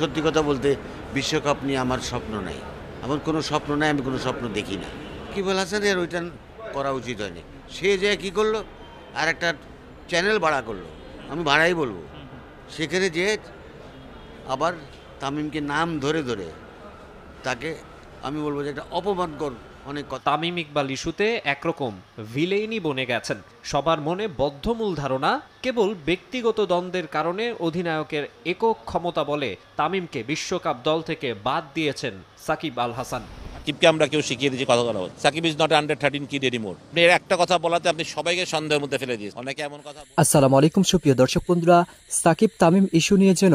সত্যি কথা বলতে বিশ্বকাপ নিয়ে আমার স্বপ্ন নাই। আমার কোনো স্বপ্ন নাই, আমি কোনো স্বপ্ন দেখি না। সাকিব আল হাসানের ওইটা করা উচিত হয়নি। সে যে কী করলো, আর একটা চ্যানেল ভাড়া করলো, আমি ভাড়াই বলবো। সেখানে যে আবার তামিমকে নাম ধরে ধরে তাকে আমি বলবো যে একটা অপমানকর অনেক কথা। তামিম ইকবাল ইস্যুতে একরকম ভিলেইনই বনে গেছেন। সবার মনে বদ্ধমূল ধারণা কেবল ব্যক্তিগত দ্বন্দ্বের কারণে অধিনায়কের একক ক্ষমতা বলে তামিমকে বিশ্বকাপ দল থেকে বাদ দিয়েছেন সাকিব আল হাসান। সাকিবকে আমরা কেউ শিখিয়ে দিয়েছি কথা বলা। Shakib is not under 13 kid anymore. এর একটা কথা বলাতে আপনি সবাইকে সন্দেহের মধ্যে ফেলে দিয়েছেন। অনেকে এমন কথা। আসসালামু আলাইকুম সুপ্রিয় দর্শক বন্ধুরা, সাকিব তামিম ইস্যু নিয়ে যেন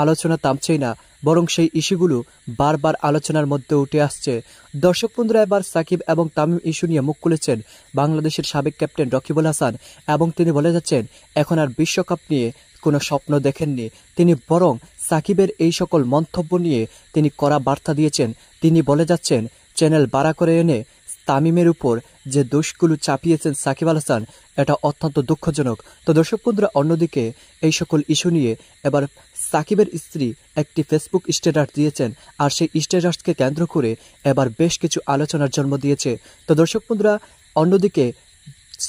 আলোচনা থামছেই না, বরং সেই ইস্যুগুলো বারবার আলোচনার মধ্যে উঠে আসছে। দর্শক বন্ধুরা, এবার সাকিব এবং তামিম ইস্যু নিয়ে মুখ খুলেছেন বাংলাদেশের সাবেক ক্যাপ্টেন রকিবুল হাসান, এবং তিনি বলে যাচ্ছেন এখন আর বিশ্বকাপ নিয়ে কোনো স্বপ্ন দেখেননি তিনি, বরং সাকিবের এই সকল মন্তব্য নিয়ে তিনি কড়া বার্তা দিয়েছেন। তিনি বলে যাচ্ছেন চ্যানেল ভাড়া করে এনে তামিমের উপর যে দোষগুলো চাপিয়েছেন সাকিব আল হাসান, এটা অত্যন্ত দুঃখজনক। তো দর্শক বন্ধুরা, অন্যদিকে এই সকল ইস্যু নিয়ে এবার সাকিবের স্ত্রী একটি ফেসবুক স্ট্যাটাস দিয়েছেন, আর সেই স্ট্যাটাসকে কেন্দ্র করে এবার বেশ কিছু আলোচনার জন্ম দিয়েছে। তো দর্শক বন্ধুরা, অন্যদিকে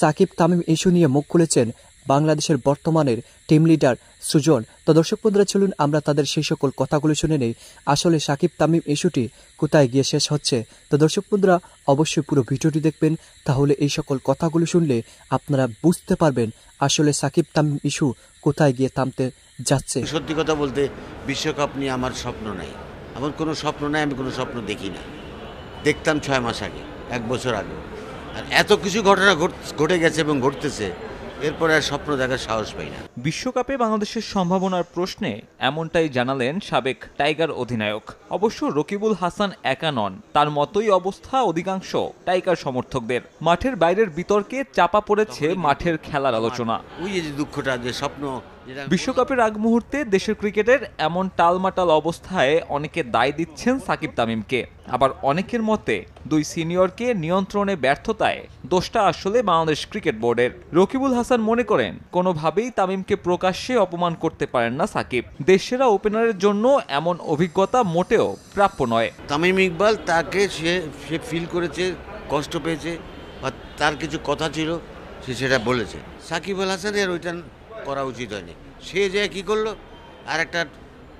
সাকিব তামিম ইস্যু নিয়ে মুখ খুলেছেন বাংলাদেশের বর্তমানের টিম লিডার সুজন। তো দর্শক বন্ধুরা, চলুন আমরা তাদের সেই সকল কথাগুলো শুনে নেই। আসলে সাকিব তামিম ইস্যুটি কোথায় গিয়ে শেষ হচ্ছে? তো দর্শক বন্ধুরা, অবশ্যই পুরো ভিডিওটি দেখবেন, তাহলে এই সকল কথাগুলো শুনলে আপনারা বুঝতে পারবেন আসলে সাকিব তামিম ইস্যু কোথায় গিয়ে থামতে যাচ্ছে। সত্যি কথা বলতে বিশ্বকাপ নিয়ে আমার স্বপ্ন নাই। আমার কোনো স্বপ্ন নাই, আমি কোনো স্বপ্ন দেখি না। দেখতাম 6 মাস আগে, 1 বছর আগে। আর এত কিছু ঘটনা ঘটে গেছে এবং ঘটতেছে, এরপরে আর স্বপ্ন দেখার সাহস পাই না। বিশ্বকাপে বাংলাদেশের সম্ভাবনার প্রশ্নে এমনটাই জানালেন সাবেক টাইগার অধিনায়ক। অবশ্য রকিবুল হাসান একা নন, তার মতোই অবস্থা অধিকাংশ টাইগার সমর্থকদের। মাঠের বাইরের বিতর্কে চাপা পড়েছে মাঠের খেলার আলোচনা। ওই যে দুঃখটা, যে স্বপ্ন। বিশ্বকাপের আগ মুহূর্তে দেশের ক্রিকেটের এমন টালমাটাল অবস্থায় অনেকে দায় দিচ্ছেন সাকিব তামিমকে, আবার অনেকের মতে দুই সিনিয়রকে নিয়ন্ত্রণে ব্যর্থতায় দোষটা আসলে বাংলাদেশ ক্রিকেট বোর্ডের। রকিবুল হাসান মনে করেন কোনোভাবেই তামিমকে প্রকাশ্যে অপমান করতে পারেন না সাকিব। দেশসেরা ওপেনারের জন্য এমন অভিজ্ঞতা মোটেও প্রাপ্য নয়। তামিম ইকবাল তাকে সে ফিল করেছে, কষ্ট পেয়েছে, বা তার কিছু কথা ছিল, সে সেটা বলেছে। সাকিব আল হাসানের ওইটা করা উচিত হয়নি। সে যে কী করলো, আর একটা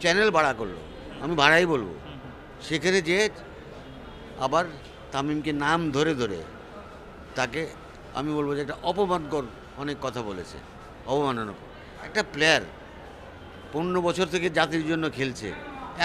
চ্যানেল ভাড়া করলো, আমি ভাড়াই বলবো। সেখানে যে আবার তামিমকে নাম ধরে ধরে তাকে আমি বলবো যে একটা অপমানকর অনেক কথা বলেছে, অবমাননাকর। একটা প্লেয়ার 15 বছর থেকে জাতির জন্য খেলছে,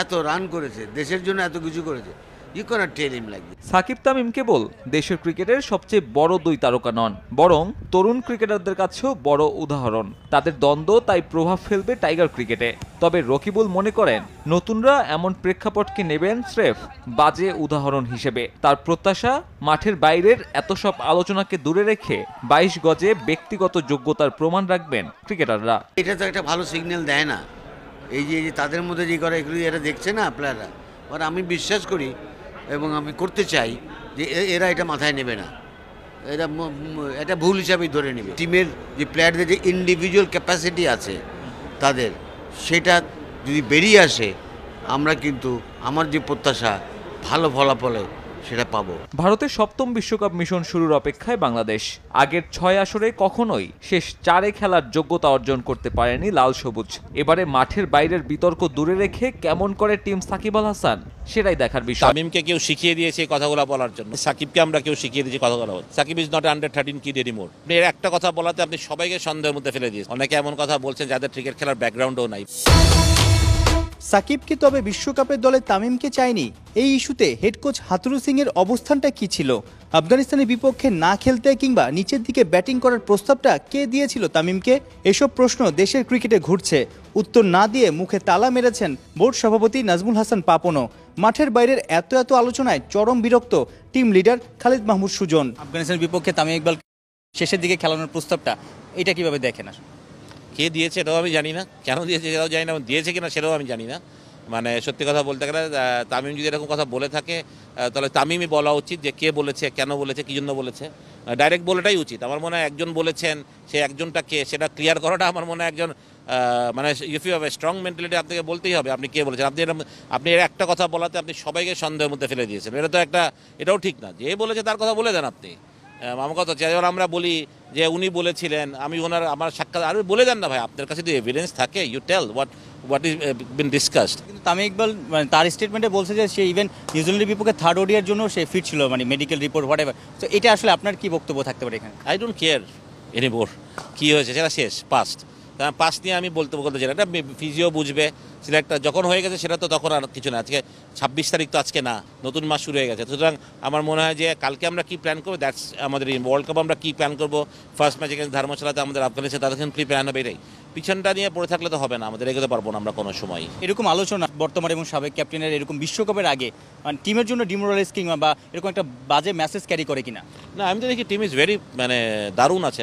এত রান করেছে, দেশের জন্য এত কিছু করেছে। You can't tell him like this. Shakib Tamim কেবল দেশের ক্রিকেটের সবচেয়ে বড় দুই তারকা নন, বরং তরুণ ক্রিকেটারদের কাছেও বড় উদাহরণ। তাদের দ্বন্দ্ব তাই প্রভাব ফেলবে টাইগার ক্রিকেটে। তবে রকিবুল মনে করেন নতুনরা এমন প্রেক্ষাপটকে নেবেন স্রেফ বাজে উদাহরণ হিসেবে। তার প্রত্যাশা মাঠের বাইরের এত সব আলোচনাকে দূরে রেখে 22 গজে ব্যক্তিগত যোগ্যতার প্রমাণ রাখবেন ক্রিকেটাররা। এটা তো একটা ভালো সিগন্যাল দেয় না। এই যে তাদের মধ্যে যে করে এগুলো এরা দেখছে না প্লেয়াররা, আর আমি বিশ্বাস করি এবং আমি করতে চাই যে এরা এটা মাথায় নেবে না, এরা এটা ভুল হিসাবেই ধরে নেবে। টিমের যে প্লেয়ারদের যে ইন্ডিভিজুয়াল ক্যাপাসিটি আছে তাদের, সেটা যদি বেরিয়ে আসে, আমরা কিন্তু আমার যে প্রত্যাশা ভালো ফলাফলে সেটা পাবো। ভারতের 7ম বিশ্বকাপ মিশন শুরুর অপেক্ষায় বাংলাদেশ। আগের 6 আসরে কখনোই শেষ 4-এ খেলার যোগ্যতা অর্জন করতে পারেনি লাল সবুজ। এবারে মাঠের বাইরের বিতর্ক দূরে রেখে কেমন করে টিম সাকিব আল হাসান, সেটাই দেখার বিষয়। তামিমকে কেউ শিখিয়ে দিয়েছে এই কথাগুলো বলার জন্য। সাকিবকে আমরা কেউ শিখিয়ে দিয়েছি কথা বলা। Shakib is not under 13 kid anymore. এর একটা কথা বলাতে আপনি সবাইকে সন্দেহের মধ্যে ফেলে দিয়েছেন। অনেকে এমন কথা বলছেন যাদের ক্রিকেট খেলার ব্যাকগ্রাউন্ডও নাই। সাকিব কি তবে বিশ্বকাপের দলে তামিমকে চায়নি? এই ইস্যুতে হেড কোচ হাথুরু সিং এর অবস্থানটা কি ছিল? আফগানিস্তানের বিপক্ষে না খেলতে কিংবা নিচের দিকে ব্যাটিং করার প্রস্তাবটা কে দিয়েছিল তামিমকে? এসব প্রশ্ন দেশের ক্রিকেটে ঘুরছে। উত্তর না দিয়ে মুখে তালা মেরেছেন বোর্ড সভাপতি নাজমুল হাসান পাপনও। মাঠের বাইরের এত আলোচনায় চরম বিরক্ত টিম লিডার খালিদ মাহমুদ সুজন। আফগানিস্তানের বিপক্ষে তামিম ইকবাল শেষের দিকে খেলানোর প্রস্তাবটা, এটা কিভাবে দেখেন? কে দিয়েছে এটাও আমি জানি না, কেন দিয়েছে সেটাও জানি না, দিয়েছে কিনা সেটাও আমি জানি না। মানে সত্যি কথা বলতে গেলে তামিম যদি এরকম কথা বলে থাকে, তাহলে তামিমই বলা উচিত যে কে বলেছে, কেন বলেছে, কী জন্য বলেছে। ডাইরেক্ট বলাটাই উচিত। আমার মনে হয় একজন বলেছেন, সে একজনটা কে সেটা ক্লিয়ার করাটা আমার মনে হয় একজন মানে if you have a strong mentality আপনাকে বলতেই হবে আপনি কে বলেছেন। আপনি এর একটা কথা বলাতে আপনি সবাইকে সন্দেহের মধ্যে ফেলে দিয়েছেন। এটাও ঠিক না। যে বলেছে তার কথা বলে দেন আপনি। আমার কথা হচ্ছে যেমন আমরা বলি যে উনি বলেছিলেন, আমার সাক্ষাৎ আরও বলে দেন না ভাই, আপনার কাছে যদি এভিডেন্স থাকে you tell what is been discussed. কিন্তু তামিম ইকবাল মানে তার স্টেটমেন্টে বলছে যে সে ইভেন নিউজিল্যান্ডের বিপক্ষে থার্ড ওডিআর জন্য সে ফিট ছিল, মানে মেডিকেল রিপোর্ট হোয়াট এভার। তো এটা আসলে আপনার কি বক্তব্য থাকতে পারে এখানে? আই ডোন্ট কেয়ার এনিমোর কী হয়েছে, সেটা শেষ, পাস্ট। পাস্ট নিয়ে আমি বলতে চাই এটা ফিজিও বুঝবে, সিলেক্টটা যখন হয়ে গেছে সেটা তো তখন আর কিছু না। আজকে 26 তারিখ তো আজকে না, নতুন মাস শুরু হয়ে গেছে। সুতরাং আমার মনে হয় যে কালকে আমরা কী প্ল্যান করবো, দ্যাটস আমাদের ওয়ার্ল্ড কাপ আমরা কী প্ল্যান করবো, ফার্স্ট ম্যাচ এগেন্স্ট ধর্মশালাতে আমাদের আফগানিস্তান তাদের কী প্ল্যান হবে, এটাই। পিছনটা নিয়ে পড়ে থাকলে তো হবে না, আমাদের এগোতে পারবো না আমরা কোনো সময়। এরকম আলোচনা বর্তমান এবং সাবেক ক্যাপ্টেনের এরকম বিশ্বকাপের আগে মানে টিমের জন্য ডিমোরালাইজ কিংবা বা এরকম একটা বাজে মেসেজ ক্যারি করে কিনা? না, আমি তো দেখি টিম ইজ ভেরি মানে দারুণ আছে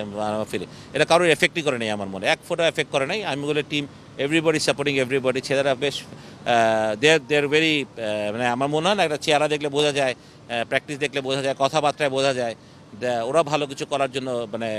ফিরে। এটা কারোর এফেক্টই করে নেই আমার মনে, এক ফোটা এফেক্ট করে নাই। আমি বলে টিম এভরিবডি সাপোর্টিং এভরিবডি, ছেলেরা বেশ দেয়ার ভেরি মানে আমার মনে হয় না একটা চেহারা দেখলে বোঝা যায়, প্র্যাকটিস দেখলে বোঝা যায়, কথাবার্তায় বোঝা যায় ওরা ভালো কিছু করার জন্য মানে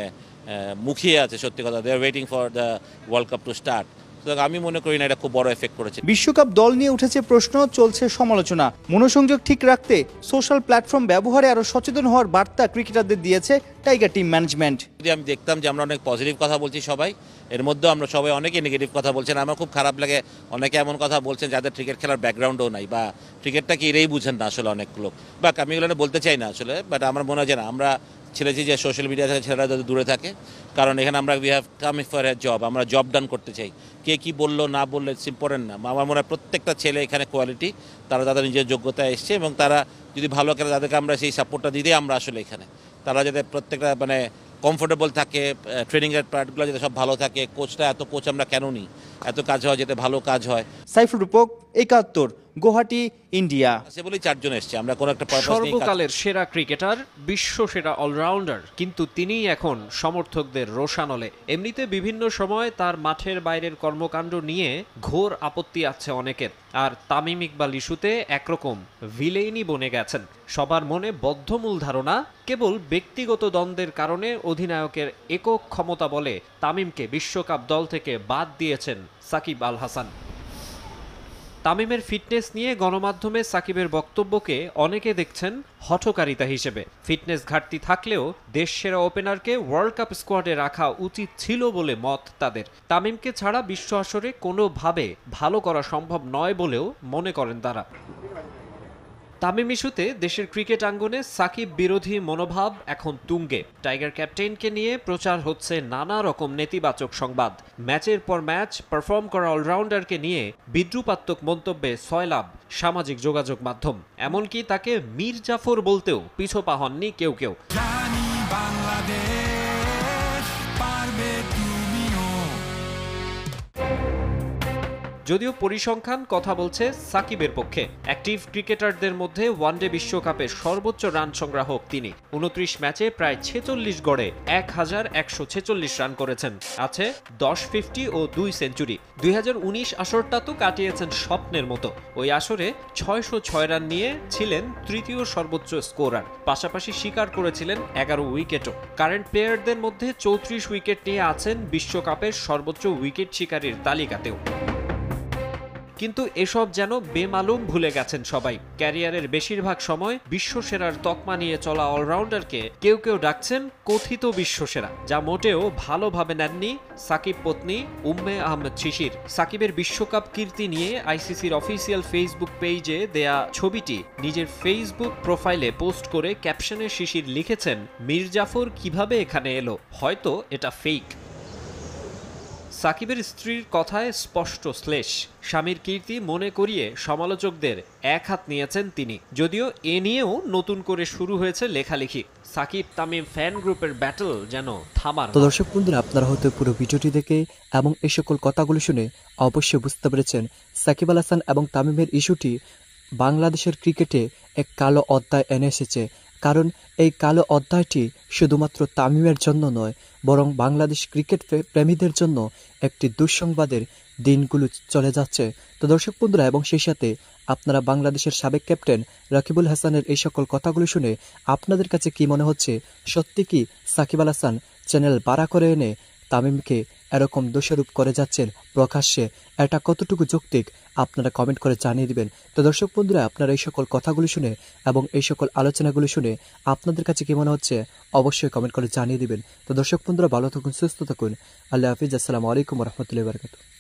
মুখিয়ে আছে। সত্যি কথা, they are waiting for the world cup to start. সুতরাং আমি মনে করি না এটা খুব বড় এফেক্ট করেছে। বিশ্বকাপ দল নিয়ে উঠেছে প্রশ্ন, চলছে সমালোচনা। মনোসংযোগ ঠিক রাখতে সোশ্যাল প্ল্যাটফর্ম ব্যবহারে আরও সচেতন হওয়ার বার্তা ক্রিকেটারদের দিয়েছে টাইগার টিম ম্যানেজমেন্ট। যদি আমি দেখতাম যে আমরা অনেক পজিটিভ কথা বলছি সবাই, এর মধ্যেও আমরা সবাই অনেকে নেগেটিভ কথা বলছেন, আমার খুব খারাপ লাগে। অনেকে এমন কথা বলছেন যাদের ক্রিকেট খেলার ব্যাকগ্রাউন্ডও নাই বা ক্রিকেটটাকে এরাই বুঝেন না আসলে অনেক লোক, বা আমি এগুলো বলতে চাই না আসলে। বাট আমার মনে হয় যে না, আমরা ছেলেছি যে সোশ্যাল মিডিয়া থেকে ছেলেরা যাতে দূরে থাকে, কারণ এখানে আমরা we have come for a job, আমরা জব ডান করতে চাই। কে কী বললো না বললো ইটস ইম্পর্টেন্ট না। আমার মনে হয় প্রত্যেকটা ছেলে এখানে কোয়ালিটি, তারা তাদের নিজের যোগ্যতায় এসছে এবং তারা যদি ভালো খেলে তাদেরকে আমরা সেই সাপোর্টটা দিতে আমরা আসলে এখানে। তারা যাতে প্রত্যেকটা মানে কমফোর্টেবল থাকে, ট্রেনিংয়ের পার্টগুলো যাতে সব ভালো থাকে। কোচটা এত কোচ আমরা কেন নিই, এত কাজ হয় যাতে ভালো কাজ হয়। সাইফুল রূপক, 71, গুয়াহাটি, ইন্ডিয়া। সে বলেই 4 জন এসছে, আমরা কোনো একটা পারপাস নেই। সর্বকালের সেরা ক্রিকেটার, বিশ্ব সেরা অলরাউন্ডার, কিন্তু তিনিই এখন সমর্থকদের রোষানলে। এমনিতে বিভিন্ন সময় তার মাঠের বাইরের কর্মকাণ্ড নিয়ে ঘোর আপত্তি আছে অনেকের, আর তামিম ইকবাল ইস্যুতে একরকম ভিলেইনই বনে গেছেন। সবার মনে বদ্ধমূল ধারণা কেবল ব্যক্তিগত দ্বন্দ্বের কারণে অধিনায়কের একক ক্ষমতা বলে তামিমকে বিশ্বকাপ দল থেকে বাদ দিয়েছেন সাকিব আল হাসান। তামিমের ফিটনেস নিয়ে গণমাধ্যমে সাকিবের বক্তব্যকে অনেকে দেখছেন হঠকারিতা হিসেবে। ফিটনেস ঘাটতি থাকলেও দেশসেরা ওপেনারকে ওয়ার্ল্ড কাপ স্কোয়াডে রাখা উচিত ছিল বলে মত তাদের। তামিমকে ছাড়া বিশ্ব আসরে কোনোভাবে ভালো করা সম্ভব নয় বলেও মনে করেন তারা। তামিম ইস্যুতে দেশের ক্রিকেট আঙ্গনে সাকিব বিরোধী মনোভাব এখন তুঙ্গে। টাইগার ক্যাপ্টেনকে নিয়ে প্রচার হচ্ছে নানা রকম নেতিবাচক সংবাদ। ম্যাচের পর ম্যাচ পারফর্ম করা অলরাউন্ডারকে নিয়ে বিদ্রুপাত্মক মন্তব্যে সয়লাব সামাজিক যোগাযোগ মাধ্যম। এমনকি তাকে মীর জাফর বলতেও পিছপা হননি কেউ কেউ। যদিও পরিসংখ্যান কথা বলছে সাকিবের পক্ষে। অ্যাক্টিভ ক্রিকেটারদের মধ্যে ওয়ানডে বিশ্বকাপে সর্বোচ্চ রান সংগ্রাহক তিনি। 29 ম্যাচে প্রায় 46 গড়ে 1146 রান করেছেন। আছে 10 50 ও 2 সেঞ্চুরি। 2019 আসরটা তো কাটিয়েছেন স্বপ্নের মতো। ওই আসরে 606 রান নিয়ে ছিলেন তৃতীয় সর্বোচ্চ স্কোরার, পাশাপাশি শিকার করেছিলেন 11 উইকেটও। কারেন্ট প্লেয়ারদের মধ্যে 34 উইকেট নিয়ে আছেন বিশ্বকাপের সর্বোচ্চ উইকেট শিকারীর তালিকাতেও। কিন্তু এসব যেন বেমালুম ভুলে গেছেন সবাই। ক্যারিয়ারের বেশিরভাগ সময় বিশ্বসেরার তকমা নিয়ে চলা অলরাউন্ডারকে কেউ কেউ ডাকছেন কথিত বিশ্বসেরা, যা মোটেও ভালোভাবে নেননি সাকিব পত্নী উম্মে আহমেদ শিশির। সাকিবের বিশ্বকাপ কীর্তি নিয়ে আইসিসির অফিসিয়াল ফেসবুক পেজে দেয়া ছবিটি নিজের ফেসবুক প্রোফাইলে পোস্ট করে ক্যাপশনে শিশির লিখেছেন, মীর জাফর কিভাবে এখানে এলো, হয়তো এটা ফেক। সাকিবের স্ত্রীর কথায় স্পষ্ট শ্লেষ। স্বামীর কীর্তি মনে করিয়ে সমালোচকদের এক হাত নিয়েছেন তিনি। যদিও এ নিয়েও নতুন করে শুরু হয়েছে লেখালেখি। সাকিব তামিম ফ্যান গ্রুপের ব্যাটল যেন থামার। তো দর্শক বন্ধুরা, আপনারা হয়তো পুরো ভিডিওটি দেখে এবং এই সকল কথাগুলো শুনে অবশ্যই বুঝতে পেরেছেন সাকিব আল হাসান এবং তামিমের ইস্যুটি বাংলাদেশের ক্রিকেটে এক কালো অধ্যায় এনে এসেছে। কারণ এই কালো অধ্যায়টি শুধুমাত্র তামিমের জন্য নয়, বরং বাংলাদেশ ক্রিকেট প্রেমীদের জন্য একটি দুঃসংবাদের দিনগুলো চলে যাচ্ছে। তো দর্শক বন্ধুরা, এবং সেই সাথে আপনারা বাংলাদেশের সাবেক ক্যাপ্টেন রাকিবুল হাসানের এই সকল কথাগুলো শুনে আপনাদের কাছে কি মনে হচ্ছে? সত্যি কি সাকিব আল হাসান চ্যানেল বাড়া করে এনে তামিমকে এরকম দোষারোপ করে যাচ্ছেন প্রকাশ্যে, এটা কতটুকু যৌক্তিক আপনারা কমেন্ট করে জানিয়ে দিবেন। তো দর্শক বন্ধুরা, আপনারা এই সকল কথাগুলো শুনে এবং এই সকল আলোচনাগুলো শুনে আপনাদের কাছে কি মনে হচ্ছে অবশ্যই কমেন্ট করে জানিয়ে দিবেন। তো দর্শক বন্ধুরা, ভালো থাকুন, সুস্থ থাকুন। আল্লাহ হাফিজ। আসসালামু আলাইকুম রহমতুল্লাহ বারকাতুহু।